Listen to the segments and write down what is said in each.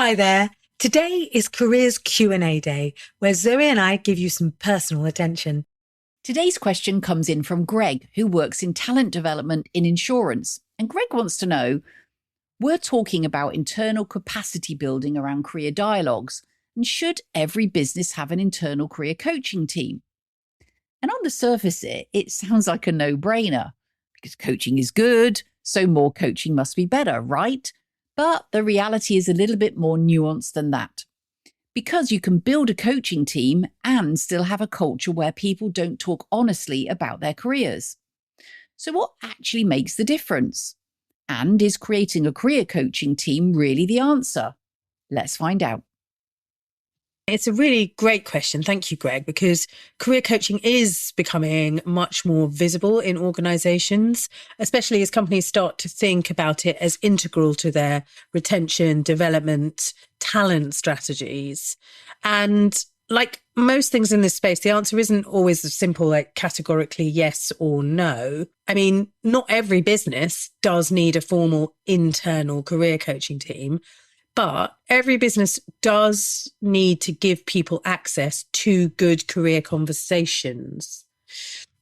Hi there. Today is Careers Q&A Day, where Zoe and I give you some personal attention. Today's question comes in from Greg, who works in talent development in insurance. And Greg wants to know, we're talking about internal capacity building around career dialogues. And should every business have an internal career coaching team? And on the surface, it sounds like a no-brainer because coaching is good, so more coaching must be better, right? But the reality is a little bit more nuanced than that. Because you can build a coaching team and still have a culture where people don't talk honestly about their careers. So what actually makes the difference? And is creating a career coaching team really the answer? Let's find out. It's a really great question. Thank you, Greg, because career coaching is becoming much more visible in organizations, especially as companies start to think about it as integral to their retention, development, talent strategies. And like most things in this space, the answer isn't always as simple, like categorically yes or no. I mean, not every business does need a formal internal career coaching team. But every business does need to give people access to good career conversations.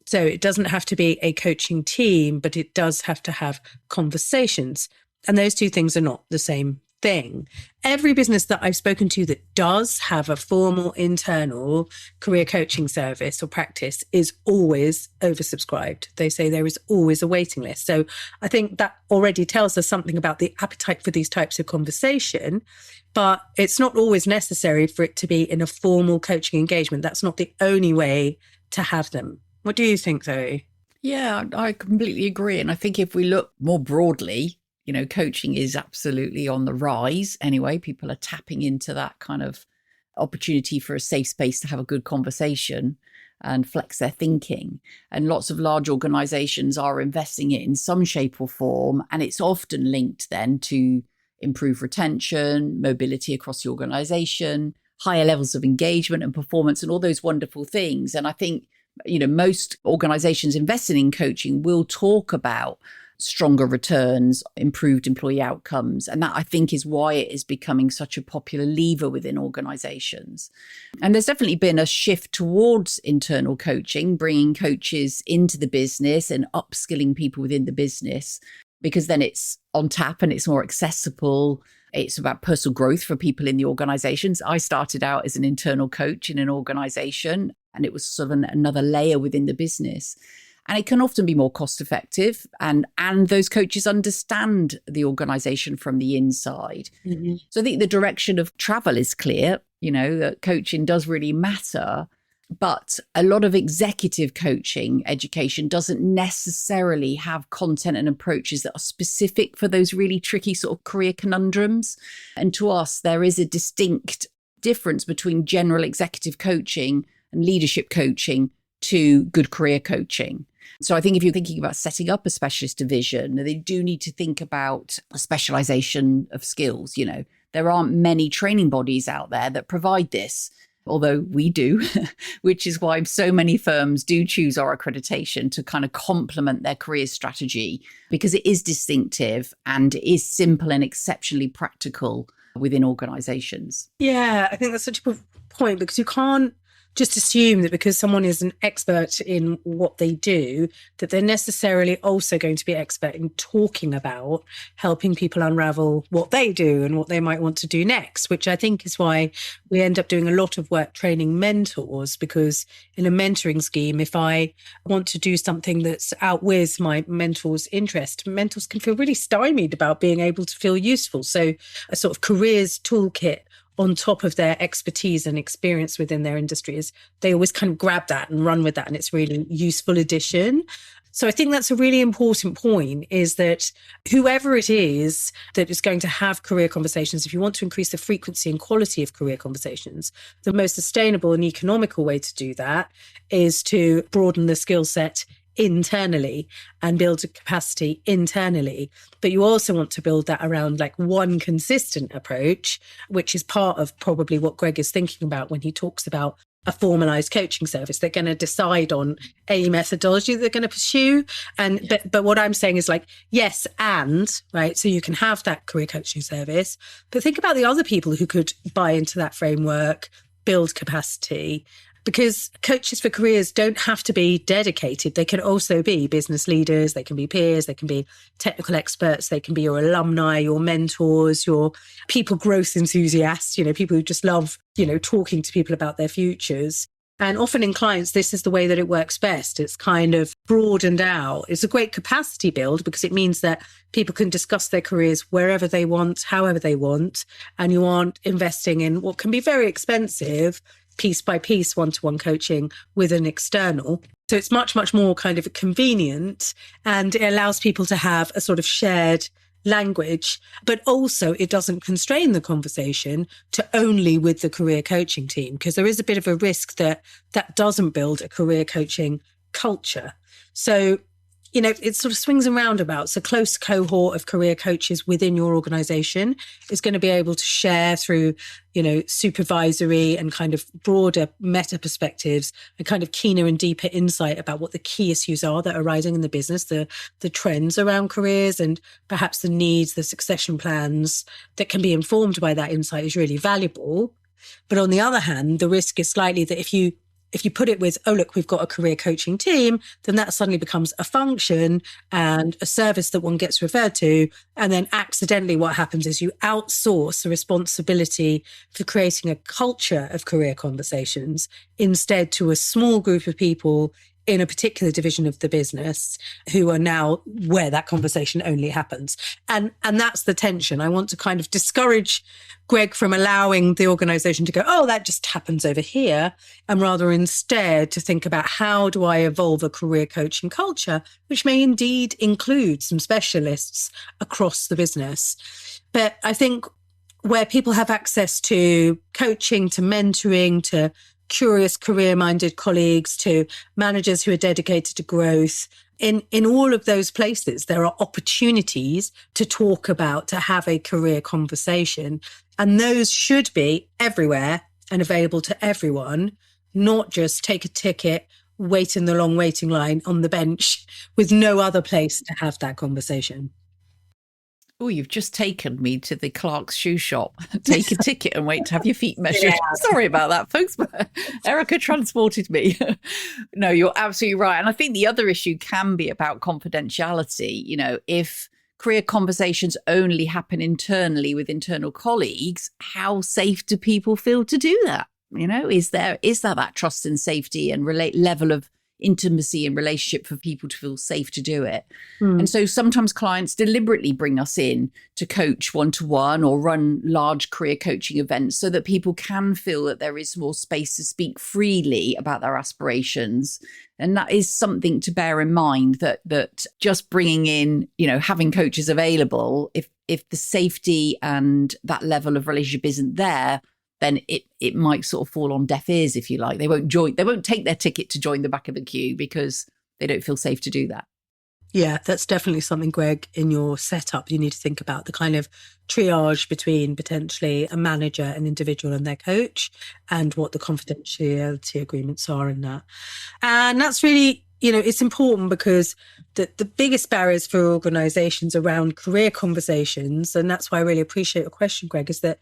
So it doesn't have to be a coaching team, but it does have to have conversations. And those two things are not the same thing. Every business that I've spoken to that does have a formal internal career coaching service or practice is always oversubscribed. They say there is always a waiting list. So I think that already tells us something about the appetite for these types of conversation, but it's not always necessary for it to be in a formal coaching engagement. That's not the only way to have them. What do you think, Zoe? Yeah, I completely agree. And I think if we look more broadly, coaching is absolutely on the rise. Anyway, people are tapping into that kind of opportunity for a safe space to have a good conversation and flex their thinking. And lots of large organizations are investing it in some shape or form. And it's often linked then to improve retention, mobility across the organization, higher levels of engagement and performance and all those wonderful things. And I think, most organizations investing in coaching will talk about stronger returns, improved employee outcomes. And that, I think, is why it is becoming such a popular lever within organizations. And there's definitely been a shift towards internal coaching, bringing coaches into the business and upskilling people within the business, because then it's on tap and it's more accessible. It's about personal growth for people in the organizations. I started out as an internal coach in an organization, and it was sort of another layer within the business. And it can often be more cost effective, and those coaches understand the organization from the inside. Mm-hmm. So I think the direction of travel is clear, that coaching does really matter. But a lot of executive coaching education doesn't necessarily have content and approaches that are specific for those really tricky sort of career conundrums. And to us, there is a distinct difference between general executive coaching and leadership coaching to good career coaching. So I think if you're thinking about setting up a specialist division, they do need to think about a specialization of skills. There aren't many training bodies out there that provide this, although we do, which is why so many firms do choose our accreditation to kind of complement their career strategy, because it is distinctive and it is simple and exceptionally practical within organizations. Yeah, I think that's such a good point, because you can't just assume that because someone is an expert in what they do, that they're necessarily also going to be expert in talking about helping people unravel what they do and what they might want to do next, which I think is why we end up doing a lot of work training mentors, because in a mentoring scheme, if I want to do something that's outwith my mentor's interest, mentors can feel really stymied about being able to feel useful. So a sort of careers toolkit on top of their expertise and experience within their industries, they always kind of grab that and run with that. And it's really useful addition. So I think that's a really important point, is that whoever it is that is going to have career conversations, if you want to increase the frequency and quality of career conversations, the most sustainable and economical way to do that is to broaden the skill set internally and build a capacity internally. But you also want to build that around like one consistent approach, which is part of probably what Greg is thinking about when he talks about a formalized coaching service. They're going to decide on a methodology they're going to pursue. And but what I'm saying is like, yes, and right. So you can have that career coaching service, but think about the other people who could buy into that framework, build capacity. Because coaches for careers don't have to be dedicated. They can also be business leaders, they can be peers, they can be technical experts, they can be your alumni, your mentors, your people growth enthusiasts, people who just love, talking to people about their futures. And often in clients, this is the way that it works best. It's kind of broadened out. It's a great capacity build because it means that people can discuss their careers wherever they want, however they want. And you aren't investing in what can be very expensive piece by piece, one-to-one coaching with an external. So it's much, much more kind of convenient, and it allows people to have a sort of shared language, but also it doesn't constrain the conversation to only with the career coaching team, because there is a bit of a risk that that doesn't build a career coaching culture. So it sort of swings and roundabouts. A close cohort of career coaches within your organization is going to be able to share through, supervisory and kind of broader meta perspectives, and kind of keener and deeper insight about what the key issues are that are rising in the business, the trends around careers, and perhaps the needs, the succession plans that can be informed by that insight is really valuable. But on the other hand, the risk is slightly that if you put it with, oh, look, we've got a career coaching team, then that suddenly becomes a function and a service that one gets referred to. And then accidentally what happens is you outsource the responsibility for creating a culture of career conversations instead to a small group of people in a particular division of the business who are now where that conversation only happens. And that's the tension. I want to kind of discourage Greg from allowing the organization to go, oh, that just happens over here, and rather instead to think about how do I evolve a career coaching culture, which may indeed include some specialists across the business. But I think where people have access to coaching, to mentoring, to curious career-minded colleagues, to managers who are dedicated to growth. In all of those places, there are opportunities to talk about, to have a career conversation. And those should be everywhere and available to everyone, not just take a ticket, wait in the long waiting line on the bench with no other place to have that conversation. Oh, you've just taken me to the Clark's shoe shop. Take a ticket and wait to have your feet measured. Yeah. Sorry about that, folks, but Erica transported me. No, you're absolutely right. And I think the other issue can be about confidentiality. If career conversations only happen internally with internal colleagues, how safe do people feel to do that? Is there that trust and safety and level of intimacy and relationship for people to feel safe to do it? And so sometimes clients deliberately bring us in to coach one-to-one or run large career coaching events so that people can feel that there is more space to speak freely about their aspirations. And that is something to bear in mind, that just bringing in, having coaches available, if the safety and that level of relationship isn't there, then it might sort of fall on deaf ears, if you like. They won't take their ticket to join the back of the queue because they don't feel safe to do that. Yeah, that's definitely something, Greg, in your setup you need to think about, the kind of triage between potentially a manager, an individual and their coach, and what the confidentiality agreements are in that. And that's really, it's important because the biggest barriers for organizations around career conversations, and that's why I really appreciate your question, Greg, is that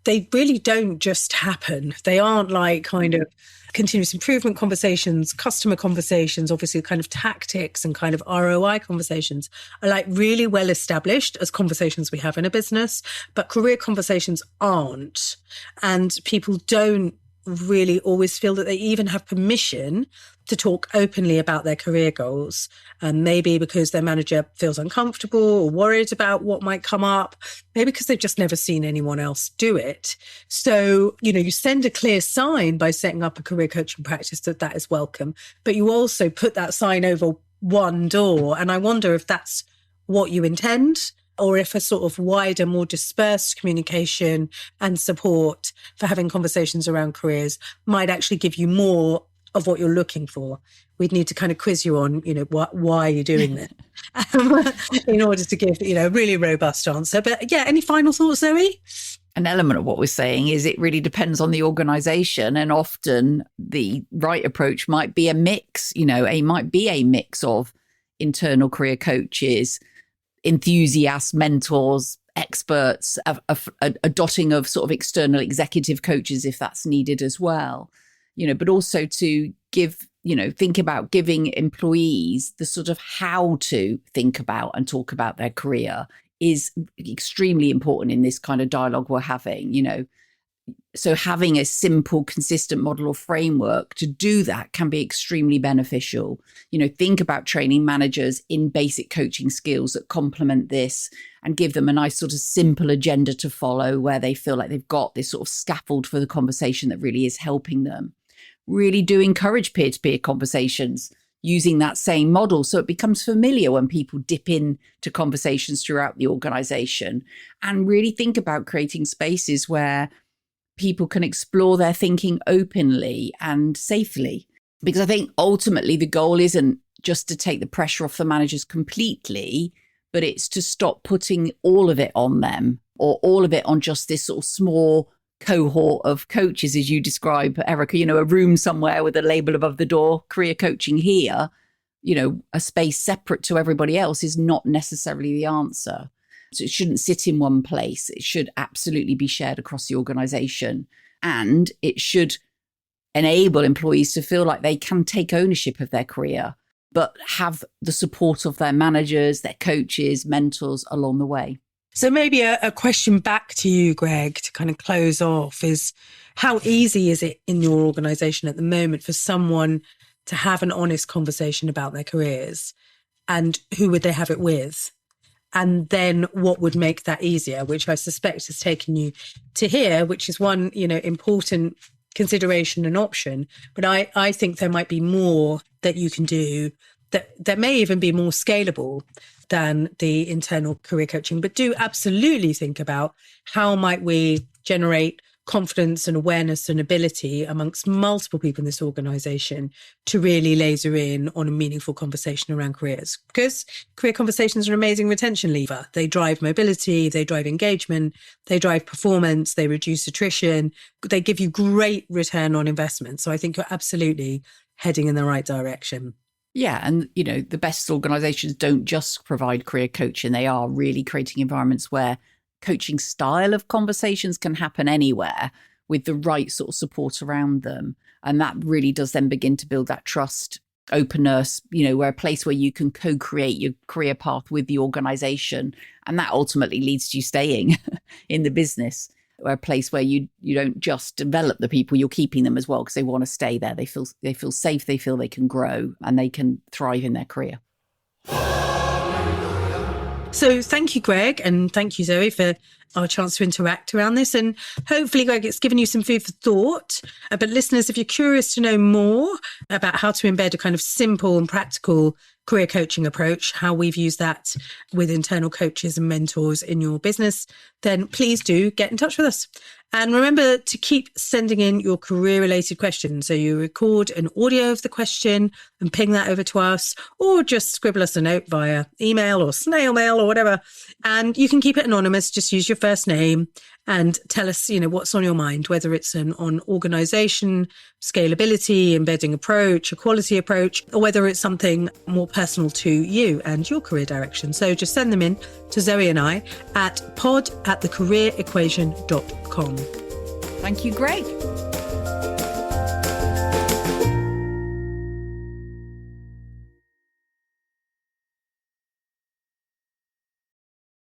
they really don't just happen. They aren't like kind of continuous improvement conversations, customer conversations, obviously kind of tactics and kind of ROI conversations are like really well established as conversations we have in a business, but career conversations aren't. And people don't really always feel that they even have permission to talk openly about their career goals. And maybe because their manager feels uncomfortable or worried about what might come up, maybe because they've just never seen anyone else do it. So, you send a clear sign by setting up a career coaching practice that is welcome, but you also put that sign over one door. And I wonder if that's what you intend, or if a sort of wider, more dispersed communication and support for having conversations around careers might actually give you more of what you're looking for. We'd need to kind of quiz you on, why you're doing this in order to give, a really robust answer. But yeah, any final thoughts, Zoe? An element of what we're saying is it really depends on the organization, and often the right approach might be a mix, might be a mix of internal career coaches, enthusiasts, mentors, experts, a dotting of sort of external executive coaches if that's needed as well, but also to think about giving employees the sort of how to think about and talk about their career is extremely important in this kind of dialogue we're having, So having a simple, consistent model or framework to do that can be extremely beneficial. Think about training managers in basic coaching skills that complement this and give them a nice sort of simple agenda to follow where they feel like they've got this sort of scaffold for the conversation that really is helping them. Really do encourage peer-to-peer conversations using that same model so it becomes familiar when people dip into conversations throughout the organization, and really think about creating spaces where people can explore their thinking openly and safely. Because I think ultimately the goal isn't just to take the pressure off the managers completely, but it's to stop putting all of it on them or all of it on just this sort of small cohort of coaches, as you describe, Erica, a room somewhere with a label above the door, career coaching here, a space separate to everybody else is not necessarily the answer. So it shouldn't sit in one place. It should absolutely be shared across the organization. And it should enable employees to feel like they can take ownership of their career, but have the support of their managers, their coaches, mentors along the way. So maybe a question back to you, Greg, to kind of close off is, how easy is it in your organization at the moment for someone to have an honest conversation about their careers, and who would they have it with? And then what would make that easier, which I suspect has taken you to here, which is one, important consideration and option. But I think there might be more that you can do that may even be more scalable than the internal career coaching. But do absolutely think about how might we generate confidence and awareness and ability amongst multiple people in this organization to really laser in on a meaningful conversation around careers. Because career conversations are an amazing retention lever. They drive mobility, they drive engagement, they drive performance, they reduce attrition, they give you great return on investment. So I think you're absolutely heading in the right direction. Yeah. And, the best organizations don't just provide career coaching. They are really creating environments where coaching style of conversations can happen anywhere with the right sort of support around them. And that really does then begin to build that trust, openness, where a place where you can co-create your career path with the organization. And that ultimately leads to you staying in the business, or a place where you don't just develop the people, you're keeping them as well because they want to stay there. They feel safe, they feel they can grow and they can thrive in their career. So thank you, Greg, and thank you, Zoe, for our chance to interact around this. And hopefully, Greg, it's given you some food for thought. But listeners, if you're curious to know more about how to embed a kind of simple and practical career coaching approach, how we've used that with internal coaches and mentors in your business, then please do get in touch with us. And remember to keep sending in your career-related questions. So you record an audio of the question and ping that over to us, or just scribble us a note via email or snail mail or whatever. And you can keep it anonymous. Just use your first name and tell us, what's on your mind, whether it's on organization, scalability, embedding approach, a quality approach, or whether it's something more personal to you and your career direction. So just send them in to Zoe and I at pod@thecareerequation.com. Thank you, Greg.